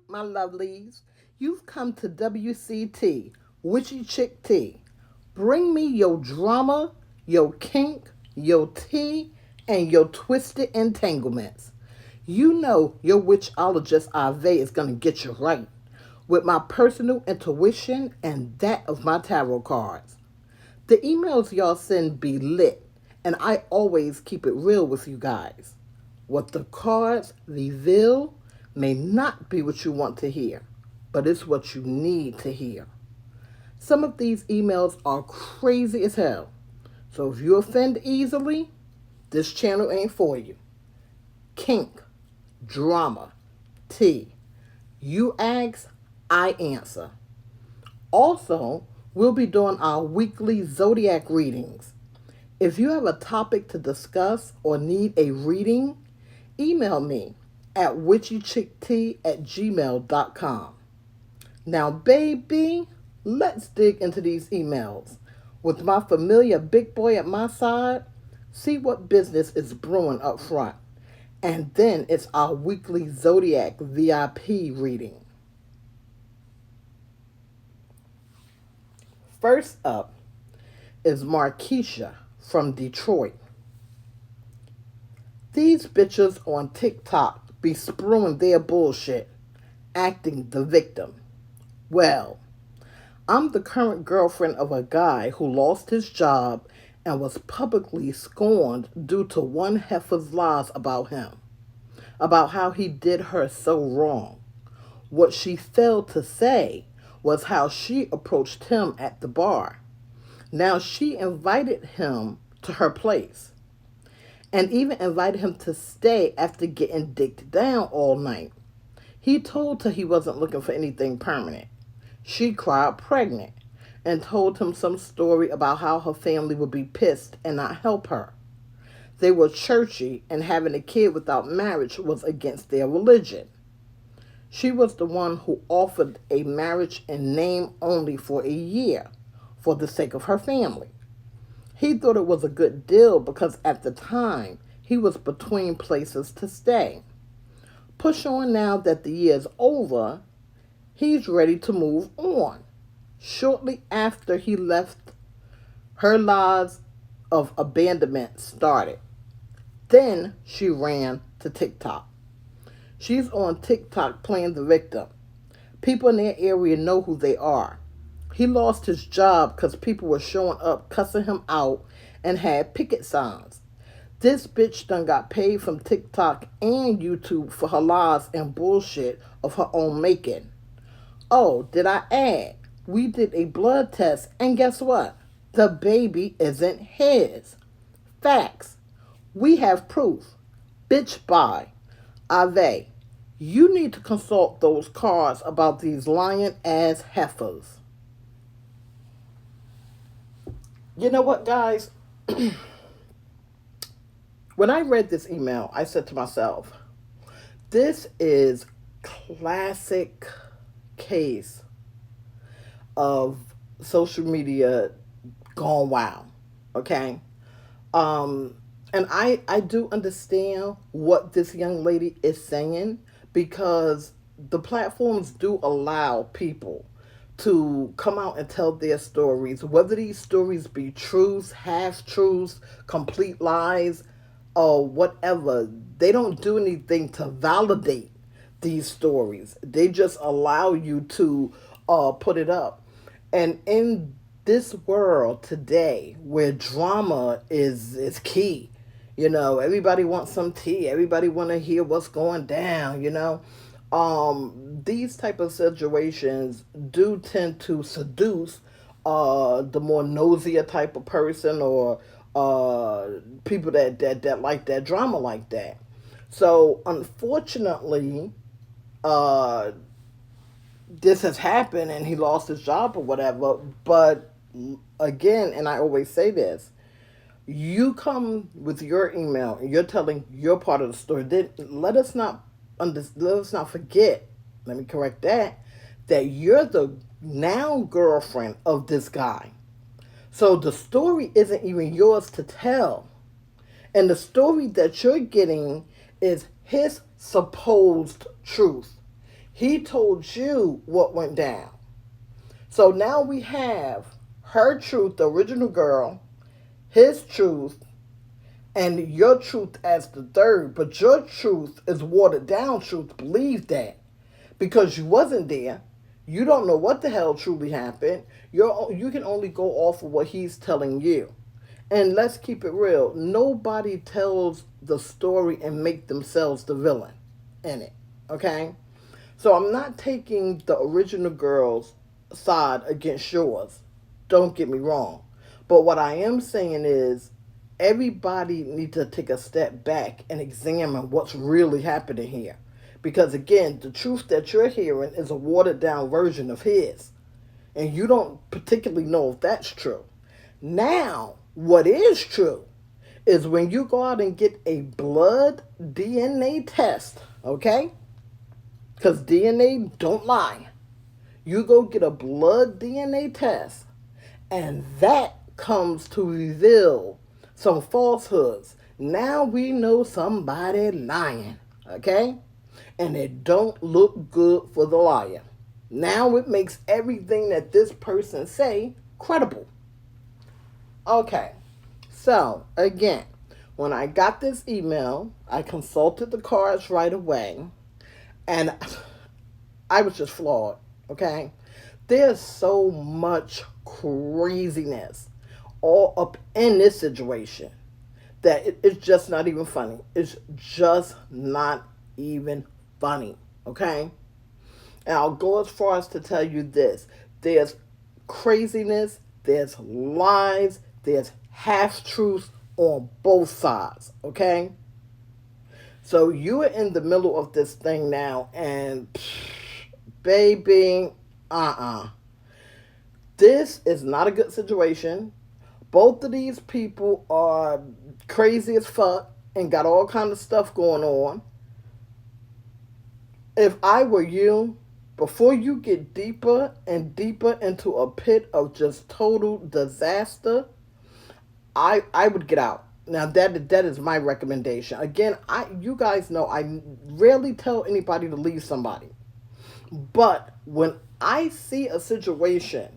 my lovelies. You've come to WCT, Witchy Chick Tea. Bring me your drama, your kink, your tea, and your twisted entanglements. You know your witchologist ahvay is going to get you right with my personal intuition and that of my tarot cards. The emails y'all send be lit, and I always keep it real with you guys. What the cards reveal may not be what you want to hear, but it's what you need to hear. Some of these emails are crazy as hell, so if you offend easily, this channel ain't for you. Kink, drama, tea. You ask, I answer. Also, we'll be doing our weekly zodiac readings. If you have a topic to discuss or need a reading, email me at witchychicktea@gmail.com. Now, baby, let's dig into these emails. With my familiar big boy at my side, see what business is brewing up front. And then it's our weekly Zodiac VIP reading. First up is Markeisha from Detroit. These bitches on TikTok be spewing their bullshit, acting the victim. Well, I'm the current girlfriend of a guy who lost his job and was publicly scorned due to one heifer's lies about him, about how he did her so wrong. What she failed to say was how she approached him at the bar. Now she invited him to her place and even invited him to stay after getting dicked down all night. He told her he wasn't looking for anything permanent. She cried pregnant and told him some story about how her family would be pissed and not help her. They were churchy and having a kid without marriage was against their religion. She was the one who offered a marriage in name only for a year for the sake of her family. He thought it was a good deal because at the time he was between places to stay. Push on now that the year's over, he's ready to move on. Shortly after he left, her lies of abandonment started. Then she ran to TikTok. She's on TikTok playing the victim. People in their area know who they are. He lost his job because people were showing up, cussing him out, and had picket signs. This bitch done got paid from TikTok and YouTube for her lies and bullshit of her own making. Oh, did I add? We did a blood test, and guess what? The baby isn't his. Facts. We have proof. Bitch, bye. ahvay, you need to consult those cards about these lying-ass heifers. You know what, guys? When I read this email, I said to myself, this is classic case of social media gone wild, okay? And I do understand what this young lady is saying because the platforms do allow people to come out and tell their stories, whether these stories be truths, half-truths, complete lies, or whatever. They don't do anything to validate these stories. They just allow you to put it up. And in this world today where drama is key, you know, everybody wants some tea, everybody want to hear what's going down, you know. These type of situations do tend to seduce the more nosier type of person or people that like that drama like that. So unfortunately, this has happened and he lost his job or whatever. But again, and I always say this, you come with your email and you're telling your part of the story. Then let us not forget. Let me correct that you're the now girlfriend of this guy. So the story isn't even yours to tell. And the story that you're getting is his supposed truth. He told you what went down. So now we have her truth, the original girl, his truth, and your truth as the third. But your truth is watered down truth. Believe that. Because you wasn't there. You don't know what the hell truly happened. You can only go off of what he's telling you. And let's keep it real. Nobody tells the story and make themselves the villain in it. Okay? So I'm not taking the original girl's side against yours. Don't get me wrong. But what I am saying is everybody needs to take a step back and examine what's really happening here. Because again, the truth that you're hearing is a watered down version of his. And you don't particularly know if that's true. Now, what is true is when you go out and get a blood DNA test, okay? Because DNA don't lie. You go get a blood DNA test, and that comes to reveal some falsehoods. Now we know somebody lying, okay? And it don't look good for the liar. Now it makes everything that this person say credible. Okay, so again, when I got this email, I consulted the cards right away, and I was just flawed, okay? There's so much craziness all up in this situation that it's just not even funny. It's just not even funny, okay? And I'll go as far as to tell you this. There's craziness, there's lies, there's half-truths on both sides, okay? So you are in the middle of this thing now, and baby, this is not a good situation. Both of these people are crazy as fuck and got all kind of stuff going on. If I were you, before you get deeper and deeper into a pit of just total disaster, I would get out. Now that is my recommendation. Again, you guys know I rarely tell anybody to leave somebody. But when I see a situation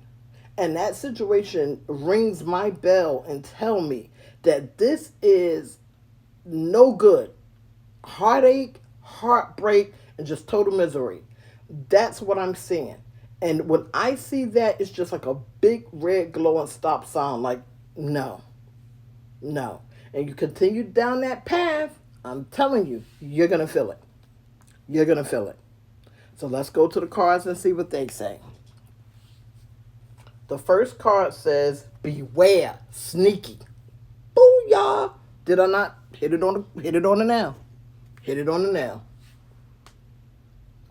and that situation rings my bell and tell me that this is no good, heartache, heartbreak, and just total misery, that's what I'm seeing. And when I see that, it's just like a big red glowing stop sign, like, no. And you continue down that path, I'm telling you, you're going to feel it. You're going to feel it. So let's go to the cards and see what they say. The first card says, beware, sneaky. Booyah! Did I not hit it on the nail? Hit it on the nail.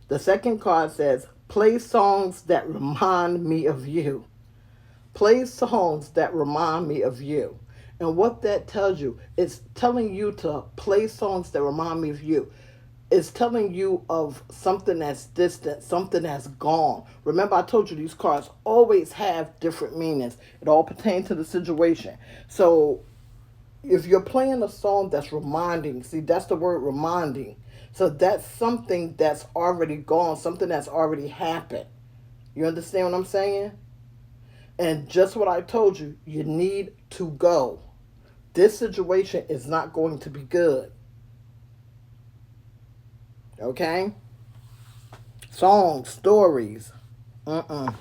The second card says, play songs that remind me of you. Play songs that remind me of you. And what that tells you, it's telling you to play songs that remind me of you. It's telling you of something that's distant, something that's gone. Remember, I told you these cards always have different meanings. It all pertains to the situation. So if you're playing a song that's reminding, see, that's the word reminding. So that's something that's already gone, something that's already happened. You understand what I'm saying? And just what I told you, you need to go. This situation is not going to be good. Okay? Songs, stories. The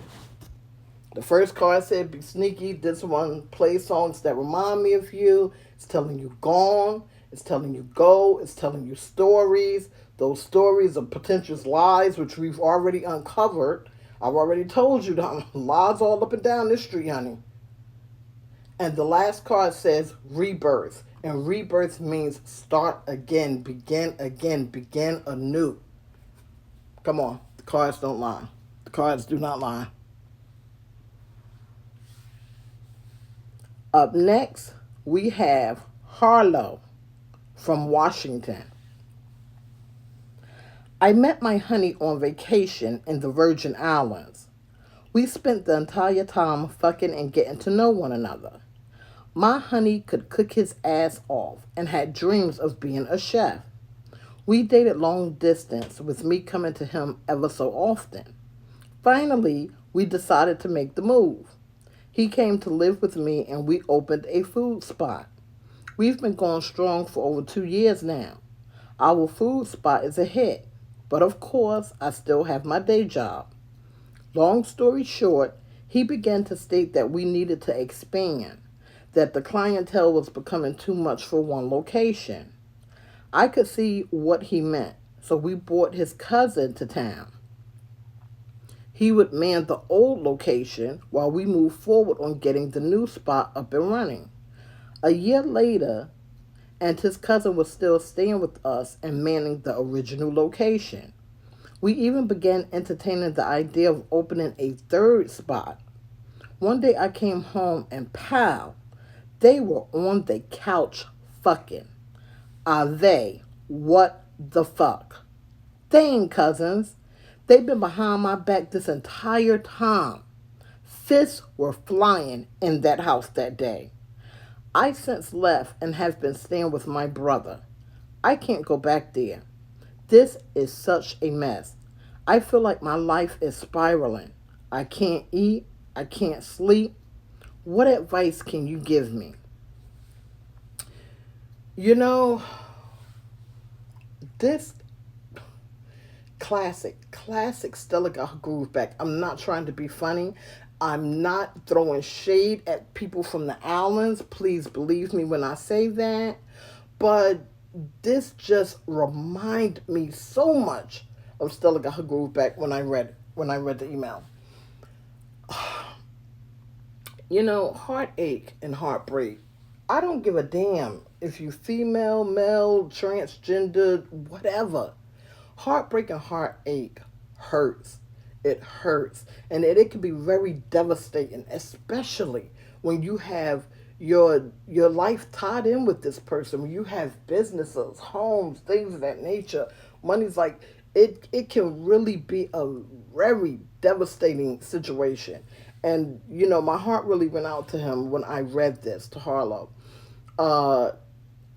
first card said, be sneaky. This one, play songs that remind me of you. It's telling you gone. It's telling you go. It's telling you stories. Those stories are potential lies, which we've already uncovered. I've already told you the lies all up and down this street, honey. And the last card says rebirth. And rebirth means start again, begin anew. Come on. The cards don't lie. The cards do not lie. Up next, we have Harlow from Washington. I met my honey on vacation in the Virgin Islands. We spent the entire time fucking and getting to know one another. My honey could cook his ass off and had dreams of being a chef. We dated long distance, with me coming to him ever so often. Finally, we decided to make the move. He came to live with me and we opened a food spot. We've been going strong for over 2 years now. Our food spot is a hit, but of course, I still have my day job. Long story short, he began to state that we needed to expand, that the clientele was becoming too much for one location. I could see what he meant, so we brought his cousin to town. He would man the old location while we moved forward on getting the new spot up and running. A year later, and his cousin was still staying with us and manning the original location. We even began entertaining the idea of opening a third spot. One day I came home and pow, they were on the couch fucking. Are they? What the fuck? They ain't cousins. They've been behind my back this entire time. Fists were flying in that house that day. I since left and have been staying with my brother. I can't go back there. This is such a mess. I feel like my life is spiraling. I can't eat. I can't sleep. What advice can you give me? You know, this classic Stella got her groove back. I'm not trying to be funny. I'm not throwing shade at people from the islands. Please believe me when I say that. But this just reminded me so much of Stella got her groove back when I read the email. You know, heartache and heartbreak. I don't give a damn if you female, male, transgender, whatever. Heartbreak and heartache hurts. It hurts. And it can be very devastating, especially when you have your life tied in with this person, when you have businesses, homes, things of that nature. Money's like it can really be a very devastating situation. And you know, my heart really went out to him when I read this to Harlow. Uh,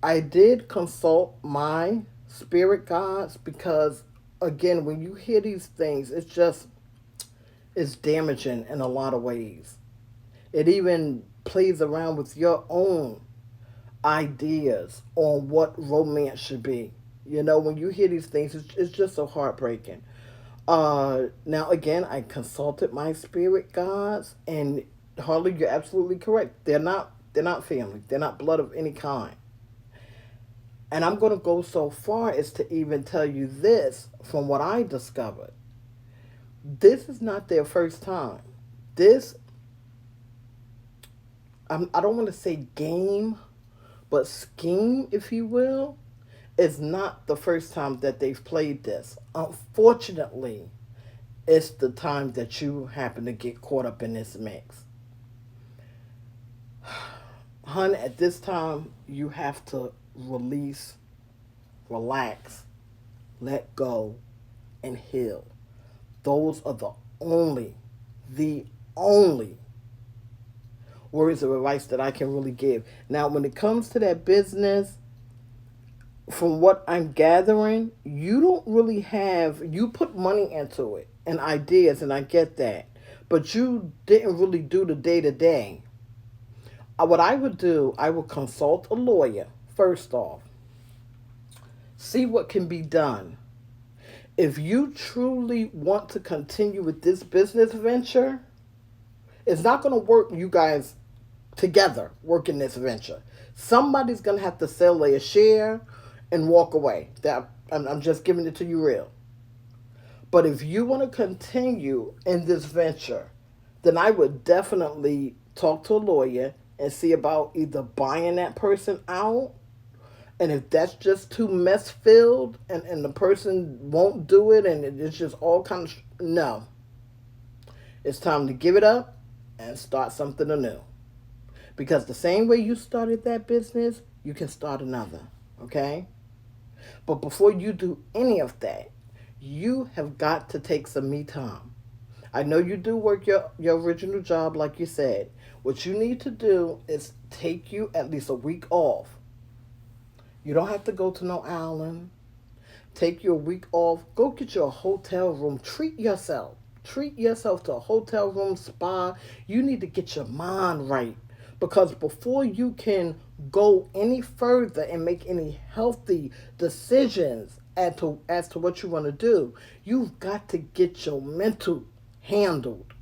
I did consult my spirit guides because, again, when you hear these things, it's damaging in a lot of ways. It even plays around with your own ideas on what romance should be. You know, when you hear these things, it's just so heartbreaking. Now again, I consulted my spirit guides, and Harley, you're absolutely correct. They're not family. They're not blood of any kind. And I'm going to go so far as to even tell you this from what I discovered. This is not their first time. This, I don't want to say game, but scheme, if you will, is not the first time that they've played this. Unfortunately, it's the time that you happen to get caught up in this mix. Hun, at this time, you have to release, relax, let go, and heal. Those are the only words of advice that I can really give. Now, when it comes to that business, from what I'm gathering, you don't really have, you put money into it and ideas, and I get that, but you didn't really do the day to day. What I would do, I would consult a lawyer, first off, see what can be done. If you truly want to continue with this business venture, it's not going to work, you guys together working this venture. Somebody's going to have to sell their share and walk away. That I'm just giving it to you real. But if you want to continue in this venture, then I would definitely talk to a lawyer and see about either buying that person out. And if that's just too mess filled and the person won't do it and it's just all kind of, no. It's time to give it up and start something anew. Because the same way you started that business, you can start another. Okay? But before you do any of that, you have got to take some me time. I know you do work your original job like you said. What you need to do is take you at least a week off. You don't have to go to no island. Take your week off. Go get you a hotel room. Treat yourself. Treat yourself to a hotel room, spa. You need to get your mind right. Because before you can go any further and make any healthy decisions as to what you want to do, you've got to get your mental handled.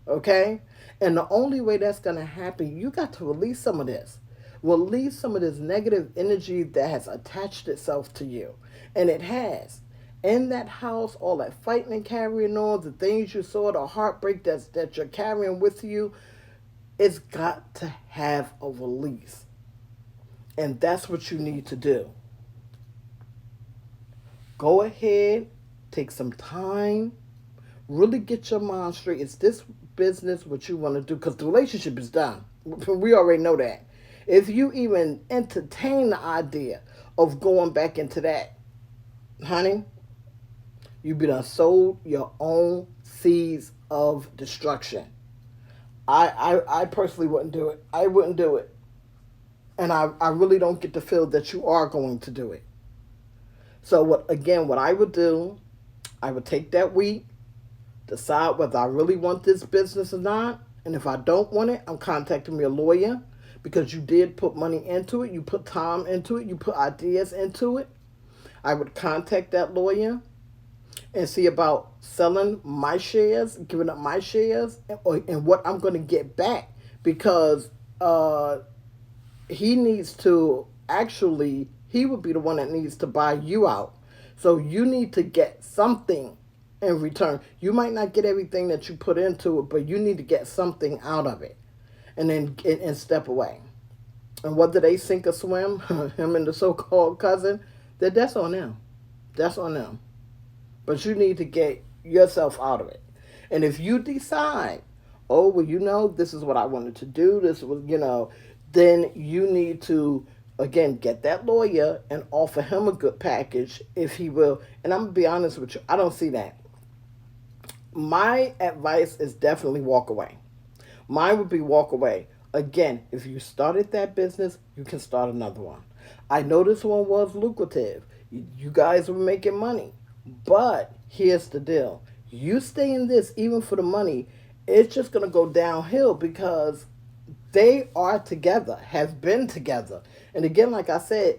Okay? And the only way that's going to happen, you got to release some of this. Release some of this negative energy that has attached itself to you. And it has. In that house, all that fighting and carrying on, the things you saw, the heartbreak that you're carrying with you, it's got to have a release. And that's what you need to do. Go ahead, take some time, really get your mind straight. Is this business what you want to do? Because the relationship is done. We already know that. If you even entertain the idea of going back into that, honey, you be done sold your own seeds of destruction. I personally wouldn't do it. I wouldn't do it. And I really don't get the feel that you are going to do it. So what I would do, I would take that week, decide whether I really want this business or not. And if I don't want it, I'm contacting your lawyer, because you did put money into it. You put time into it. You put ideas into it. I would contact that lawyer and see about selling my shares, giving up my shares, and what I'm going to get back. Because he needs to actually, he would be the one that needs to buy you out. So you need to get something in return. You might not get everything that you put into it, but you need to get something out of it, and then and step away. And whether they sink or swim, him and the so-called cousin, that's on them. That's on them. But you need to get yourself out of it. And if you decide, oh, well, this is what I wanted to do, this was, then you need to, again, get that lawyer and offer him a good package if he will. And I'm going to be honest with you, I don't see that. My advice is definitely walk away. Mine would be walk away. Again, if you started that business, you can start another one. I know this one was lucrative. You guys were making money. But here's the deal. You stay in this, even for the money, it's just going to go downhill, because they are together, have been together. And again, like I said,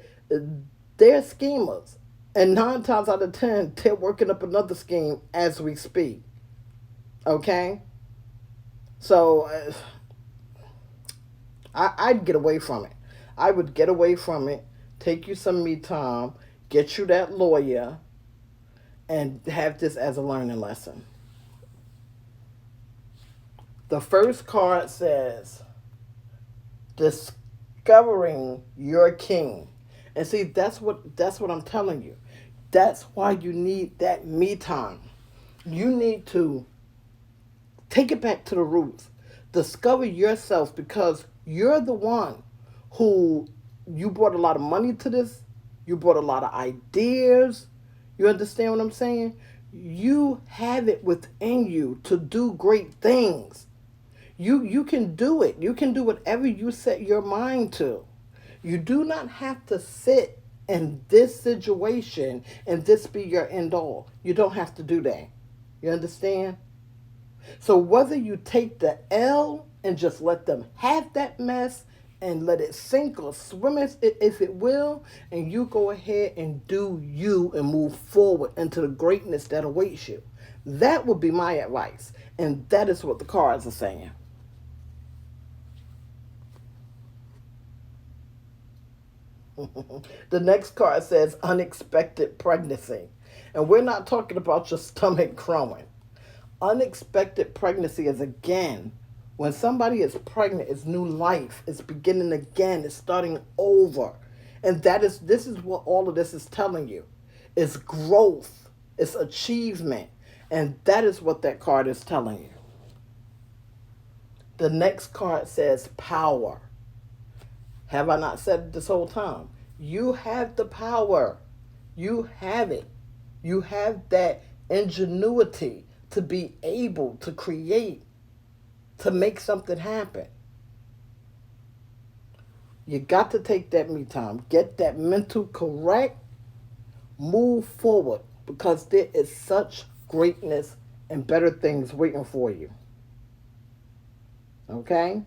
they're schemers. And 9 times out of 10, they're working up another scheme as we speak. Okay? So, I'd get away from it. I would get away from it, take you some me time, get you that lawyer, and have this as a learning lesson. The first card says, discovering your king. And see, that's what I'm telling you. That's why you need that me time. You need to take it back to the roots. Discover yourself, because you're the one who, you brought a lot of money to this. You brought a lot of ideas. You understand what I'm saying? You have it within you to do great things. You can do it. You can do whatever you set your mind to. You do not have to sit in this situation and this be your end all. You don't have to do that. You understand? So whether you take the L and just let them have that mess and let it sink or swim if it will, and you go ahead and do you and move forward into the greatness that awaits you. That would be my advice. And that is what the cards are saying. The next card says unexpected pregnancy. And we're not talking about your stomach growing. Unexpected pregnancy is, again, when somebody is pregnant, it's new life. It's beginning again. It's starting over. And this is what all of this is telling you. It's growth. It's achievement. And that is what that card is telling you. The next card says power. Have I not said it this whole time? You have the power. You have it. You have that ingenuity to be able to create, to make something happen. You got to take that me time. Get that mental correct. Move forward because there is such greatness and better things waiting for you. Okay?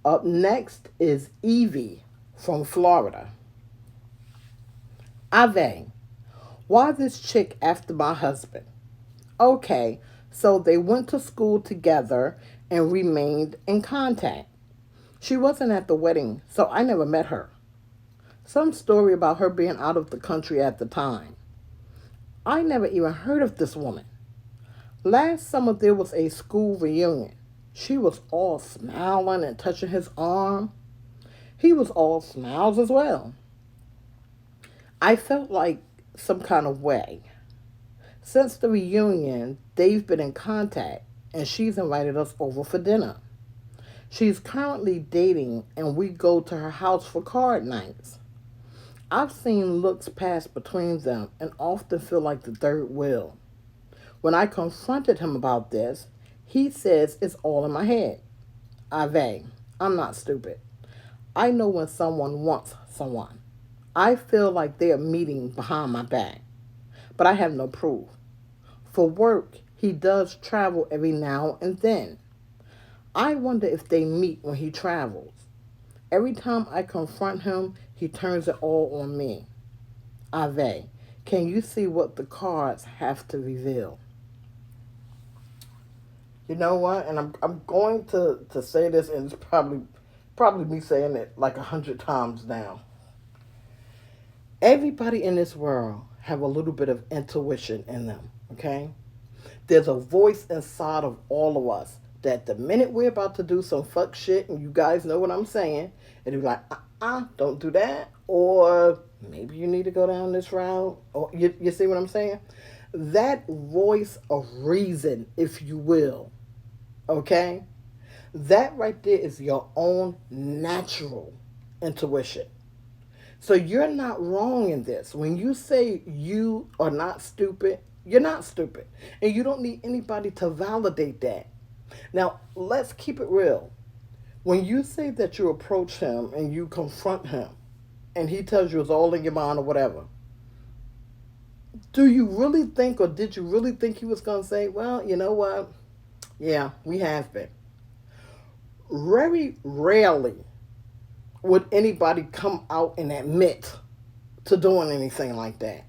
Up next is Evie from Florida. Ahvay, why this chick after my husband? Okay, so they went to school together and remained in contact. She wasn't at the wedding, so I never met her. Some story about her being out of the country at the time. I never even heard of this woman. Last summer there was a school reunion. She was all smiling and touching his arm. He was all smiles as well. I felt like some kind of way. Since the reunion, they've been in contact and she's invited us over for dinner. She's currently dating and we go to her house for card nights. I've seen looks pass between them and often feel like the third wheel. When I confronted him about this, he says it's all in my head. Ahvay, I'm not stupid. I know when someone wants someone. I feel like they are meeting behind my back, but I have no proof. For work, he does travel every now and then. I wonder if they meet when he travels. Every time I confront him, he turns it all on me. Ahvay, can you see what the cards have to reveal? You know what? And I'm going to say this, and it's probably me saying it like 100 times now. Everybody in this world have a little bit of intuition in them. Okay, there's a voice inside of all of us that the minute we're about to do some fuck shit, and you guys know what I'm saying, and you're like, don't do that, or maybe you need to go down this route, or you see what I'm saying? That voice of reason, if you will, okay? That right there is your own natural intuition. So you're not wrong in this. When you say you are not stupid, you're not stupid. And you don't need anybody to validate that. Now, let's keep it real. When you say that you approach him and you confront him and he tells you it's all in your mind or whatever, do you really think, or did you really think he was going to say, well, you know what? Yeah, we have been. Very rarely would anybody come out and admit to doing anything like that.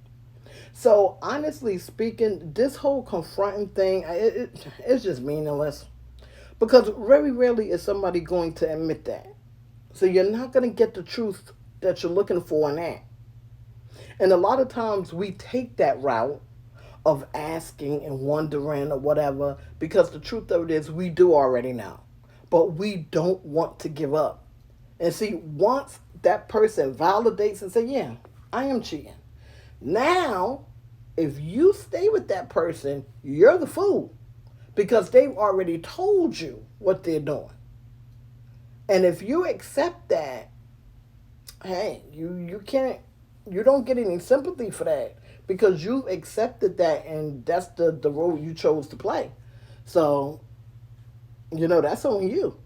So, honestly speaking, this whole confronting thing, it's just meaningless. Because very rarely is somebody going to admit that. So you're not going to get the truth that you're looking for in that. And a lot of times we take that route of asking and wondering or whatever, because the truth of it is we do already know. But we don't want to give up. And see, once that person validates and say, yeah, I am cheating. Now, if you stay with that person, you're the fool. Because they've already told you what they're doing. And if you accept that, hey, you don't get any sympathy for that. Because you've accepted that and that's the role you chose to play. So, that's on you.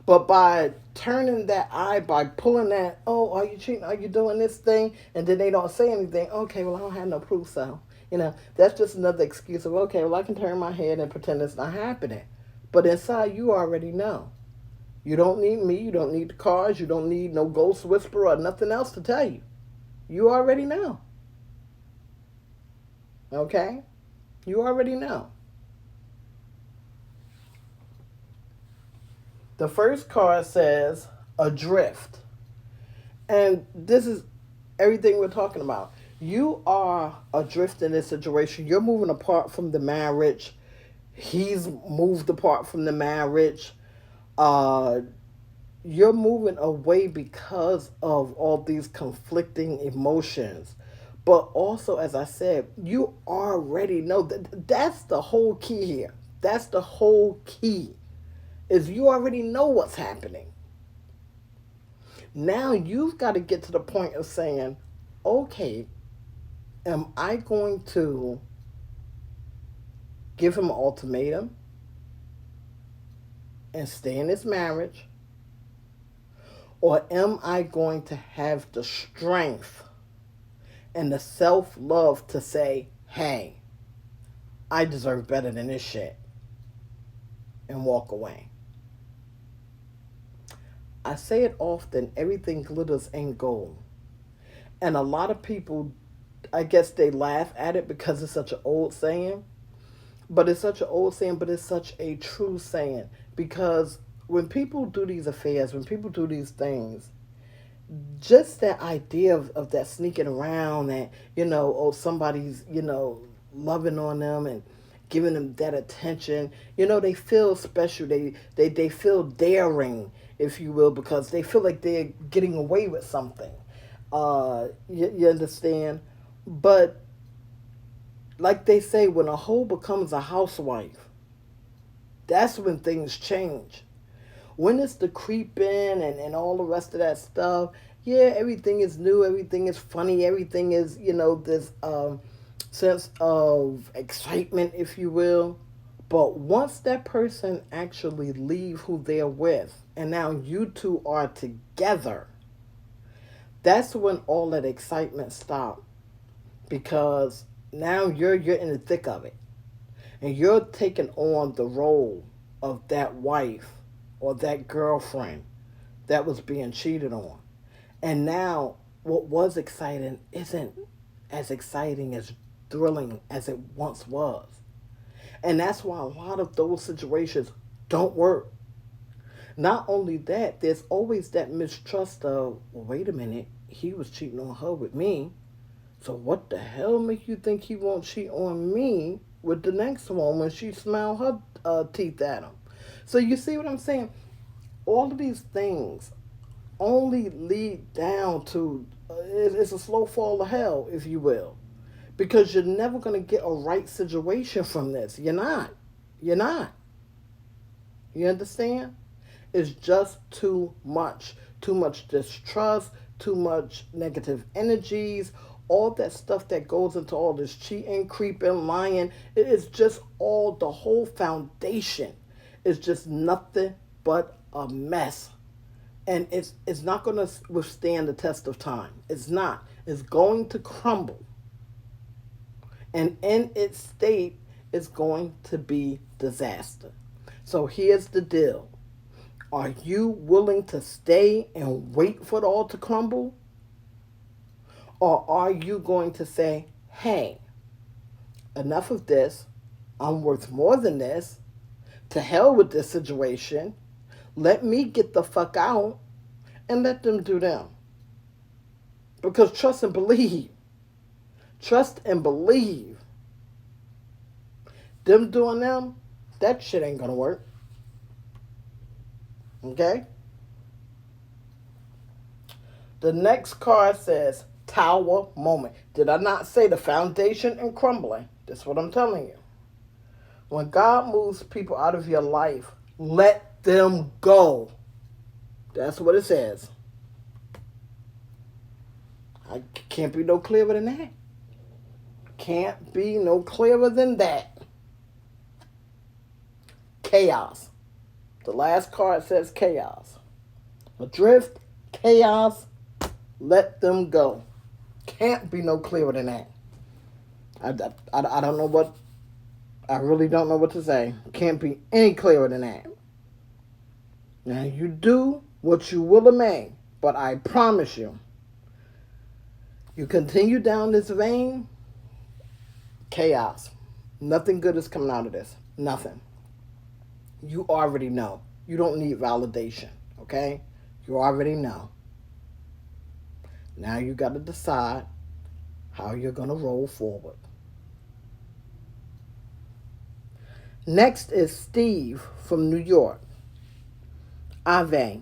But by turning that eye, by pulling that, oh, are you cheating? Are you doing this thing? And then they don't say anything. Okay, well, I don't have no proof, so, that's just another excuse of, okay, well, I can turn my head and pretend it's not happening. But inside, you already know. You don't need me. You don't need the cards. You don't need no ghost whisperer or nothing else to tell you. You already know. Okay? You already know. The first card says adrift. And this is everything we're talking about. You are adrift in this situation. You're moving apart from the marriage. He's moved apart from the marriage. You're moving away because of all these conflicting emotions. But also, as I said, you already know that's the whole key here. That's the whole key. Is you already know what's happening. Now you've got to get to the point of saying, okay, am I going to give him an ultimatum and stay in this marriage? Or am I going to have the strength and the self-love to say, hey, I deserve better than this shit, and walk away? I say it often, everything glitters ain't gold. And a lot of people, I guess they laugh at it because it's such an old saying. But it's such an old saying, but it's such a true saying. Because when people do these affairs, when people do these things, just that idea of that sneaking around, that, oh, somebody's, loving on them and giving them that attention, they feel special. They feel daring, if you will, because they feel like they're getting away with something. You understand? But like they say, when a hoe becomes a housewife, that's when things change. When it's the creeping and all the rest of that stuff, yeah, everything is new, everything is funny, everything is, this sense of excitement, if you will. But once that person actually leave who they're with, and now you two are together, that's when all that excitement stops. Because now you're in the thick of it. And you're taking on the role of that wife or that girlfriend that was being cheated on. And now what was exciting isn't as exciting, as thrilling as it once was. And that's why a lot of those situations don't work. Not only that, there's always that mistrust of, well, wait a minute, he was cheating on her with me. So what the hell make you think he won't cheat on me with the next one when she smiled her teeth at him? So you see what I'm saying? All of these things only lead down to, it's a slow fall of hell, if you will. Because you're never going to get a right situation from this. You're not. You're not. You understand? It's just too much. Too much distrust, too much negative energies, all that stuff that goes into all this cheating, creeping, lying. It is just all, the whole foundation is just nothing but a mess. And it's not going to withstand the test of time. It's not. It's going to crumble. And in its state, it's going to be disaster. So here's the deal. Are you willing to stay and wait for it all to crumble? Or are you going to say, hey, enough of this. I'm worth more than this. To hell with this situation. Let me get the fuck out and let them do them. Because trust and believe. Trust and believe. Them doing them, that shit ain't gonna work. Okay? The next card says Tower Moment. Did I not say the foundation and crumbling? That's what I'm telling you. When God moves people out of your life, let them go. That's what it says. I can't be no clearer than that. Can't be no clearer than that. Chaos. The last card says chaos. Adrift, chaos, let them go. Can't be no clearer than that. I don't know what, I really don't know what to say. Can't be any clearer than that. Now you do what you will or may, but I promise you, you continue down this vein, chaos. Nothing good is coming out of this. Nothing. You already know. You don't need validation, okay? You already know. Now you got to decide how you're going to roll forward. Next is Steve from New York. Ahvay.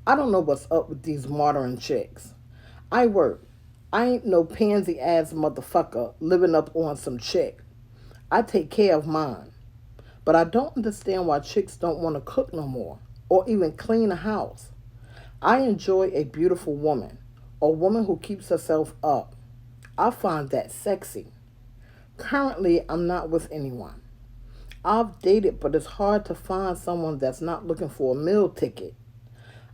I don't know what's up with these modern chicks. I work. I ain't no pansy ass motherfucker living up on some chick. I take care of mine. But I don't understand why chicks don't want to cook no more or even clean a house. I enjoy a beautiful woman, a woman who keeps herself up. I find that sexy. Currently, I'm not with anyone. I've dated, but it's hard to find someone that's not looking for a meal ticket.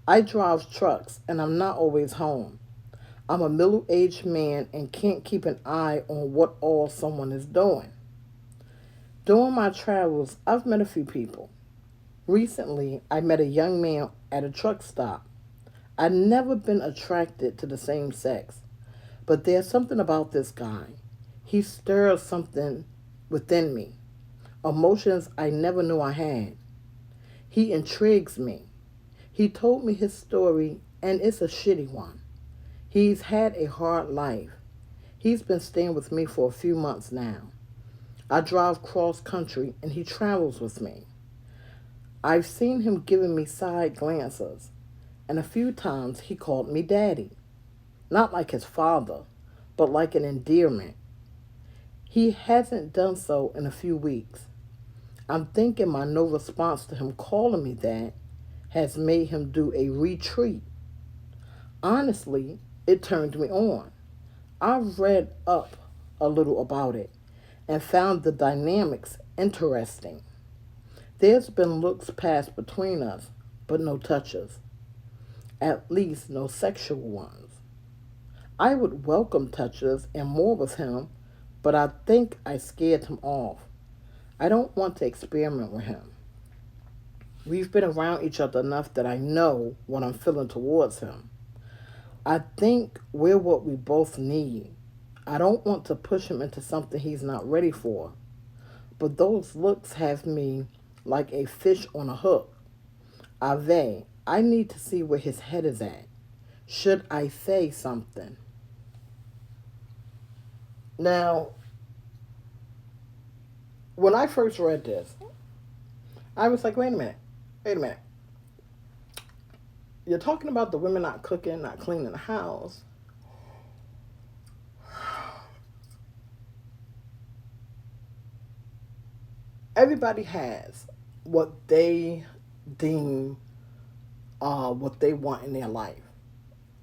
I drive trucks and I'm not always home. I'm a middle-aged man and can't keep an eye on what all someone is doing. During my travels, I've met a few people. Recently, I met a young man at a truck stop. I've never been attracted to the same sex, but there's something about this guy. He stirs something within me, emotions I never knew I had. He intrigues me. He told me his story, and it's a shitty one. He's had a hard life. He's been staying with me for a few months now. I drive cross country, and he travels with me. I've seen him giving me side glances, and a few times he called me daddy. Not like his father, but like an endearment. He hasn't done so in a few weeks. I'm thinking my no response to him calling me that has made him do a retreat. Honestly, it turned me on. I've read up a little about it and found the dynamics interesting. There's been looks passed between us, but no touches. At least no sexual ones. I would welcome touches and more with him, but I think I scared him off. I don't want to experiment with him. We've been around each other enough that I know what I'm feeling towards him. I think we're what we both need. I don't want to push him into something he's not ready for, but those looks have me like a fish on a hook. Ahvay, I need to see where his head is at. Should I say something? Now, when I first read this, I was like, wait a minute, wait a minute. You're talking about the women not cooking, not cleaning the house. Everybody has what they deem what they want in their life.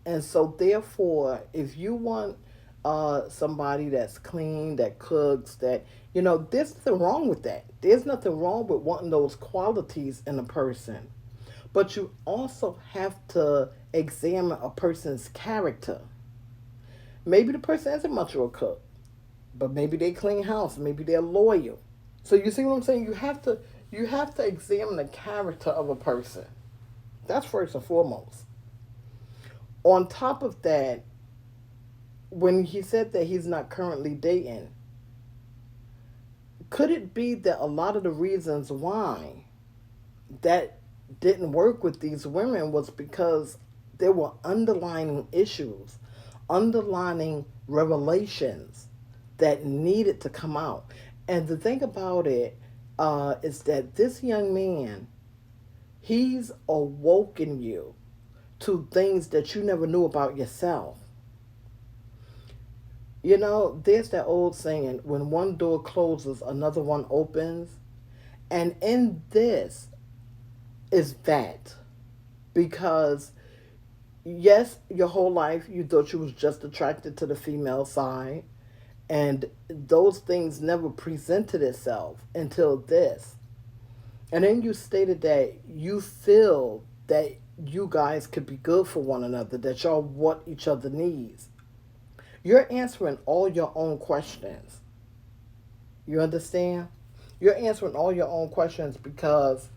And so, therefore, if you want somebody that's clean, that cooks, that, there's nothing wrong with that. There's nothing wrong with wanting those qualities in a person. But you also have to examine a person's character. Maybe the person isn't much of a cook, but maybe they clean house, maybe they're loyal. So you see what I'm saying? You have to examine the character of a person. That's first and foremost. On top of that, when he said that he's not currently dating, could it be that a lot of the reasons why that didn't work with these women was because there were underlying issues, underlying revelations that needed to come out? And the thing about it is that this young man, he's awoken you to things that you never knew about yourself. There's that old saying, when one door closes, another one opens. And in this is that. Because, yes, your whole life you thought you was just attracted to the female side. And those things never presented itself until this. And then you stated that you feel that you guys could be good for one another, that y'all what each other needs. You're answering all your own questions. You understand? You're answering all your own questions because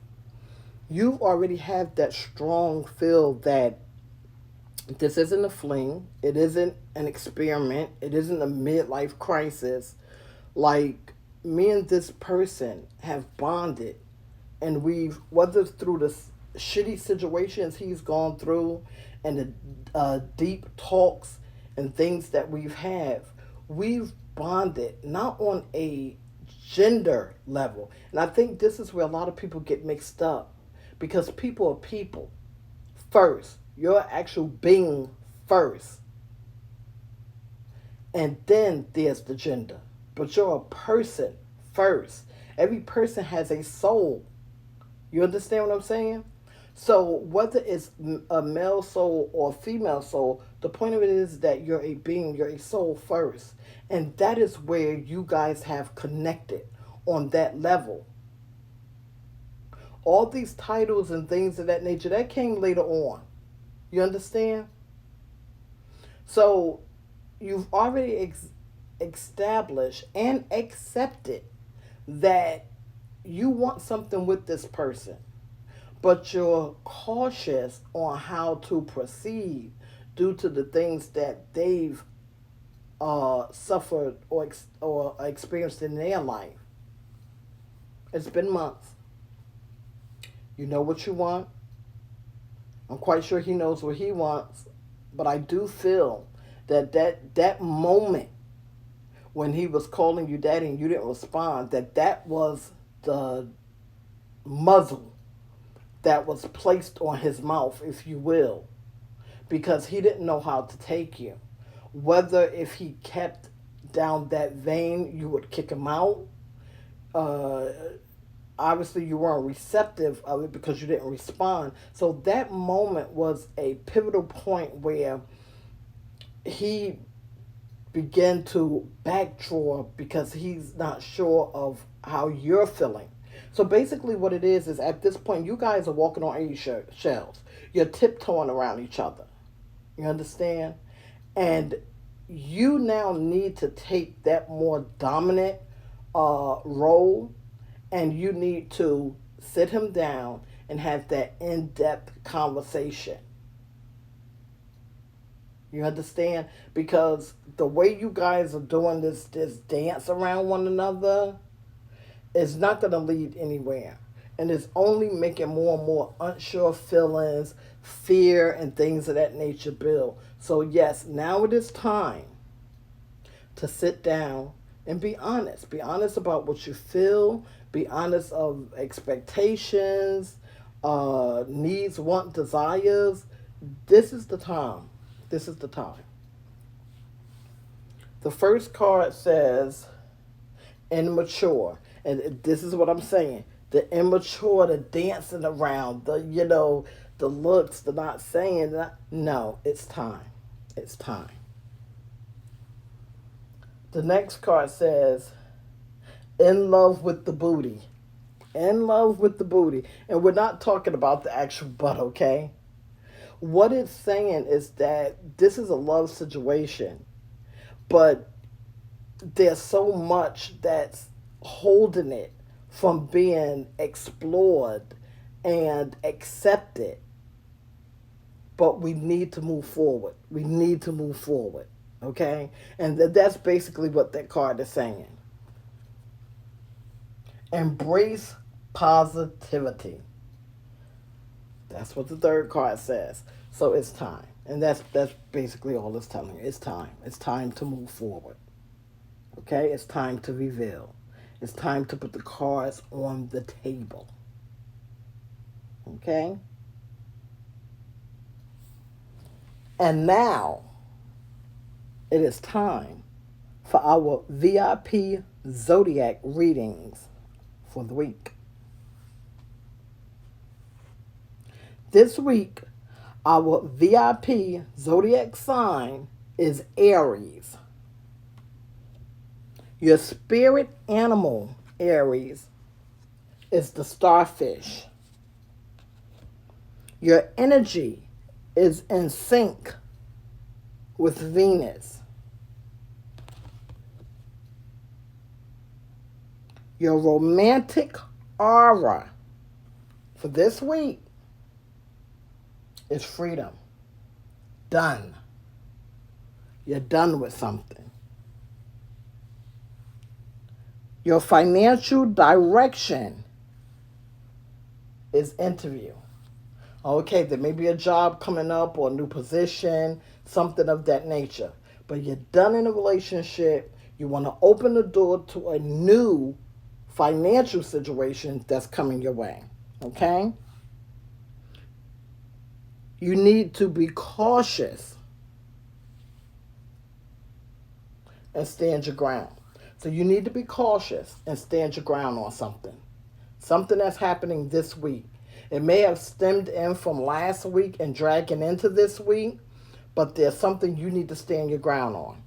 you already have that strong feel that this isn't a fling, it isn't an experiment, it isn't a midlife crisis. Like, me and this person have bonded, and we've, whether it's through the shitty situations he's gone through and the deep talks and things that we've bonded not on a gender level. And I think this is where a lot of people get mixed up, because people are people first. Your actual being first. And then there's the gender. But you're a person first. Every person has a soul. You understand what I'm saying? So whether it's a male soul or a female soul, the point of it is that you're a being, you're a soul first. And that is where you guys have connected on that level. All these titles and things of that nature, that came later on. You understand? So you've already established and accepted that you want something with this person, but you're cautious on how to proceed due to the things that they've suffered or experienced in their life. It's been months. You know what you want. I'm quite sure he knows what he wants, but I do feel that moment when he was calling you daddy and you didn't respond, that was the muzzle that was placed on his mouth, if you will, because he didn't know how to take you. Whether if he kept down that vein, you would kick him out. Uh, Obviously, you weren't receptive of it because you didn't respond. So that moment was a pivotal point where he began to backdraw because he's not sure of how you're feeling. So basically, what it is at this point, you guys are walking on eggshells. You're tiptoeing around each other. You understand? And you now need to take that more dominant role, and you need to sit him down and have that in-depth conversation. You understand? Because the way you guys are doing this dance around one another is not going to lead anywhere. And it's only making more and more unsure feelings, fear, and things of that nature build. So yes, now it is time to sit down and be honest. Be honest about what you feel. Be honest of expectations, needs, want, desires. This is the time. This is the time. The first card says immature. And this is what I'm saying. The immature, the dancing around, the looks, the not saying that. No, it's time. It's time. The next card says in love with the booty. In love with the booty. And we're not talking about the actual butt, okay? What it's saying is that this is a love situation, but there's so much that's holding it from being explored and accepted. But we need to move forward. We need to move forward, okay? And that's basically what that card is saying. Embrace positivity. That's what the third card says. So it's time. And that's basically all it's telling you. It's time. It's time to move forward. Okay? It's time to reveal. It's time to put the cards on the table. Okay? And now it is time for our VIP zodiac readings for the week. This week, our VIP zodiac sign is Aries. Your spirit animal, Aries, is the starfish. Your energy is in sync with Venus. Your romantic aura for this week is freedom. Done. You're done with something. Your financial direction is interview. Okay, there may be a job coming up or a new position, something of that nature. But you're done in a relationship. You want to open the door to a new financial situation that's coming your way. Okay? You need to be cautious and stand your ground. So you need to be cautious and stand your ground on something. Something that's happening this week. It may have stemmed in from last week and dragging into this week, but there's something you need to stand your ground on.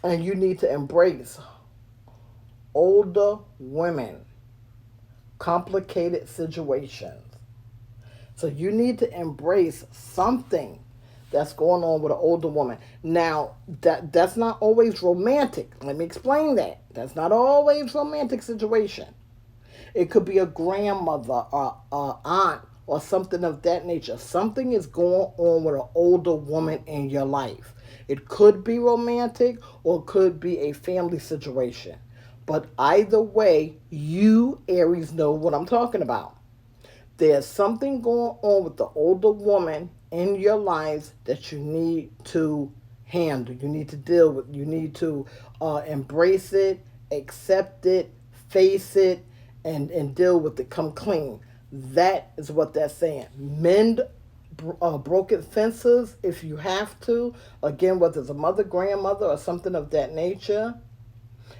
And you need to embrace older women, complicated situations. So you need to embrace something that's going on with an older woman. Now, that's not always romantic. Let me explain that. That's not always romantic situation. It could be a grandmother or aunt or something of that nature. Something is going on with an older woman in your life. It could be romantic or it could be a family situation. But either way, you, Aries, know what I'm talking about. There's something going on with the older woman in your lives that you need to handle. You need to deal with. You need to embrace it, accept it, face it, and deal with it. Come clean. That is what that's saying. Mend broken fences if you have to. Again, whether it's a mother, grandmother, or something of that nature.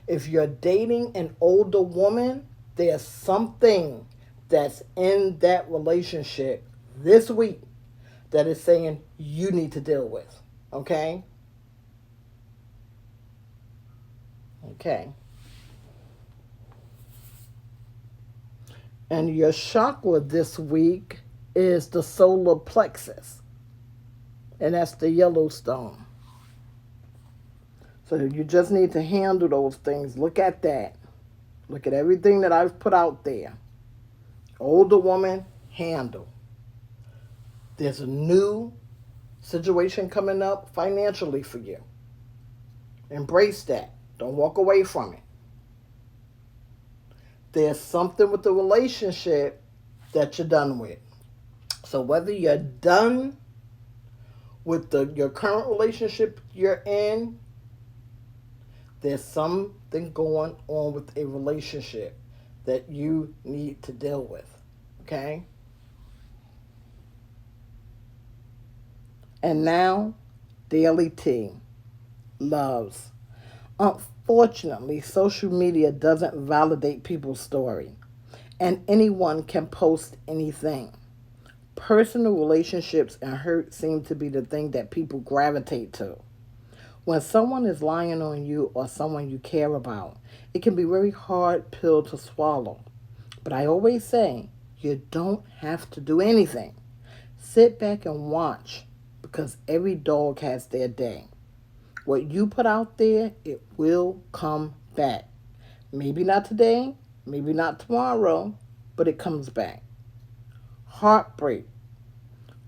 If you're dating an older woman, there's something that's in that relationship this week that is saying you need to deal with. Okay? Okay. And your chakra this week is the solar plexus. And that's the Yellowstone. So you just need to handle those things. Look at that. Look at everything that I've put out there. Older woman, handle. There's a new situation coming up financially for you. Embrace that. Don't walk away from it. There's something with the relationship that you're done with. So whether you're done with your current relationship you're in, there's something going on with a relationship that you need to deal with. Okay? And now, daily tea. Loves. Unfortunately, social media doesn't validate people's story, and anyone can post anything. Personal relationships and hurt seem to be the thing that people gravitate to. When someone is lying on you or someone you care about, it can be a very hard pill to swallow. But I always say, you don't have to do anything. Sit back and watch, because every dog has their day. What you put out there, it will come back. Maybe not today, maybe not tomorrow, but it comes back. Heartbreak.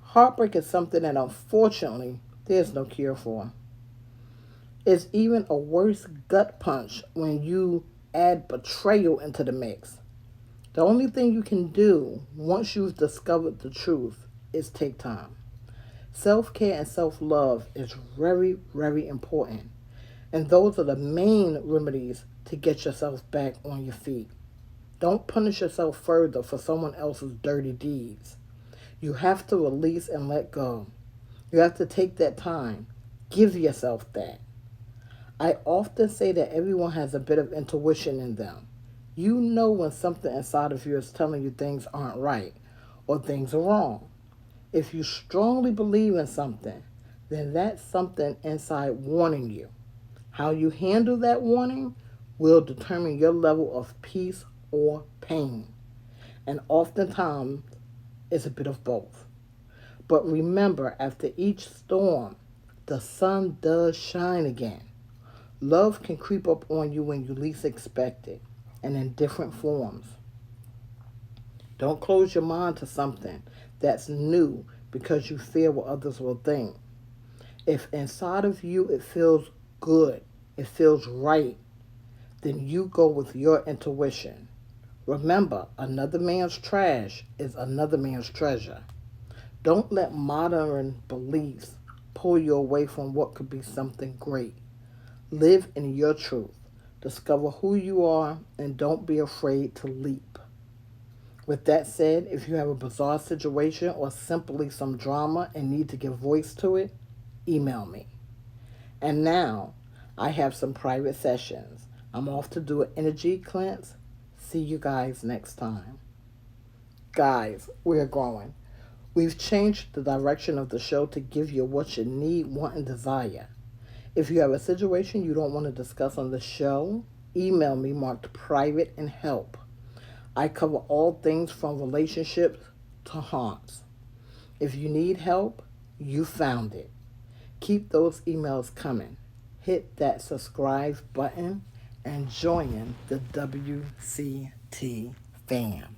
Heartbreak is something that unfortunately there's no cure for. It's even a worse gut punch when you add betrayal into the mix. The only thing you can do once you've discovered the truth is take time. Self-care and self-love is very, very important. And those are the main remedies to get yourself back on your feet. Don't punish yourself further for someone else's dirty deeds. You have to release and let go. You have to take that time. Give yourself that. I often say that everyone has a bit of intuition in them. You know when something inside of you is telling you things aren't right or things are wrong. If you strongly believe in something, then that's something inside warning you. How you handle that warning will determine your level of peace or pain. And oftentimes, it's a bit of both. But remember, after each storm, the sun does shine again. Love can creep up on you when you least expect it, and in different forms. Don't close your mind to something that's new because you fear what others will think. If inside of you it feels good, it feels right, then you go with your intuition. Remember, another man's trash is another man's treasure. Don't let modern beliefs pull you away from what could be something great. Live in your truth. Discover who you are and don't be afraid to leap. With that said, if you have a bizarre situation or simply some drama and need to give voice to it, email me. And now, I have some private sessions. I'm off to do an energy cleanse. See you guys next time. Guys, we're growing. We've changed the direction of the show to give you what you need, want, and desire. If you have a situation you don't want to discuss on the show, email me marked private and help. I cover all things from relationships to haunts. If you need help, you found it. Keep those emails coming. Hit that subscribe button and join the WCT fam.